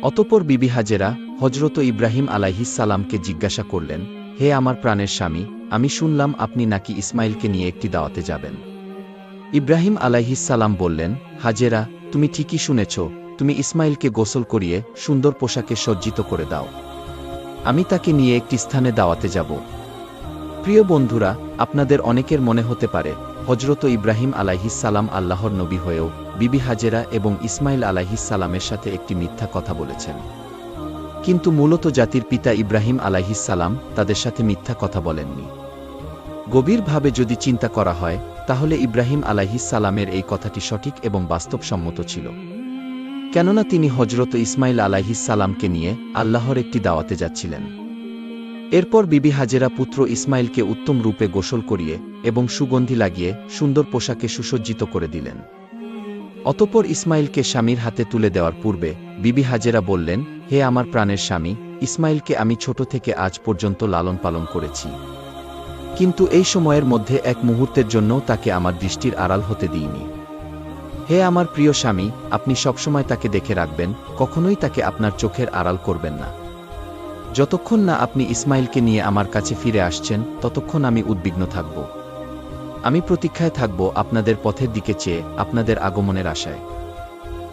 অতঃপর বিবি হাজেরা হজরত ইব্রাহিম আলাইহিসসালামকে জিজ্ঞাসা করলেন, হে আমার প্রাণের স্বামী, আমি শুনলাম আপনি নাকি ইসমাইলকে নিয়ে একটি দাওয়াতে যাবেন। ইব্রাহিম আলাইহিসসালাম বললেন, হাজেরা, তুমি ঠিকই শুনেছ, তুমি ইসমাইলকে গোসল করিয়ে সুন্দর পোশাকে সজ্জিত করে দাও। আমি তাকে নিয়ে একটি স্থানে দাওয়াতে যাব। প্রিয় বন্ধুরা, আপনাদের অনেকের মনে হতে পারে হজরত ইব্রাহিম আলাইহিসসালাম আল্লাহর নবী হয়েও বিবি হাজেরা এবং ইসমাইল আলাইহিসসালামের সাথে একটি মিথ্যা কথা বলেছেন। কিন্তু মূলত জাতির পিতা ইব্রাহিম আলাইহিসসালাম তাদের সাথে মিথ্যা কথা বলেননি। গভীরভাবে যদি চিন্তা করা হয়, তাহলে ইব্রাহিম আলাইহিসসালামের এই কথাটি সঠিক এবং বাস্তবসম্মত ছিল। কেননা তিনি হজরত ইসমাইল আলাইহিসসালামকে নিয়ে আল্লাহর একটি দাওয়াতে যাচ্ছিলেন। এরপর বিবি হাজেরা পুত্র ইসমাইলকে উত্তম রূপে গোসল করিয়ে এবং সুগন্ধি লাগিয়ে সুন্দর পোশাকে সুসজ্জিত করে দিলেন। অতঃপর ইসমাইলকে স্বামীর হাতে তুলে দেওয়ার পূর্বে বিবি হাজেরা বললেন, হে আমার প্রাণের স্বামী, ইসমাইলকে আমি ছোট থেকে আজ পর্যন্ত লালন পালন করেছি, কিন্তু এই সময়ের মধ্যে এক মুহূর্তের জন্যও তাকে আমার দৃষ্টির আড়াল হতে দিইনি। হে আমার প্রিয় স্বামী, আপনি সবসময় তাকে দেখে রাখবেন, কখনোই তাকে আপনার চোখের আড়াল করবেন না। যতক্ষণ না আপনি ইসমাইলকে নিয়ে আমার কাছে ফিরে আসছেন, ততক্ষণ আমি উদ্বিগ্ন থাকব। আমি প্রতীক্ষায় থাকব আপনাদের পথের দিকে চেয়ে, আপনাদের আগমনের আশায়।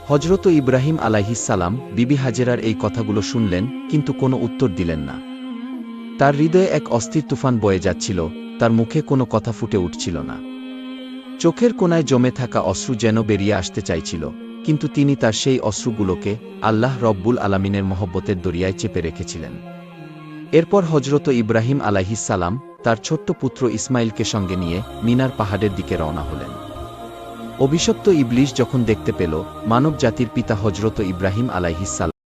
হজরত ইব্রাহিম আলাইহিসসালাম বিবি হাজেরার এই কথাগুলো শুনলেন, কিন্তু কোনো উত্তর দিলেন না। তার হৃদয়ে এক অস্থির তুফান বয়ে যাচ্ছিল, তার মুখে কোনো কথা ফুটে উঠছিল না। চোখের কোণায় জমে থাকা অশ্রু যেন বেরিয়ে আসতে চাইছিল, কিন্তু তিনি তার সেই অশ্রুগুলোকে আল্লাহ রব্বুল আলামিনের মহব্বতের দরিয়ায় চেপে রেখেছিলেন। এরপর হজরত ইব্রাহিম আলাইহিসসালাম তার ছোট্ট পুত্র ইসমাইলকে সঙ্গে নিয়ে মিনার পাহাড়ের দিকে রওনা হলেন। অভিশপ্ত ইবলিস যখন দেখতে পেল মানব জাতির পিতা হজরত ইব্রাহিম আলাইহিসসালাম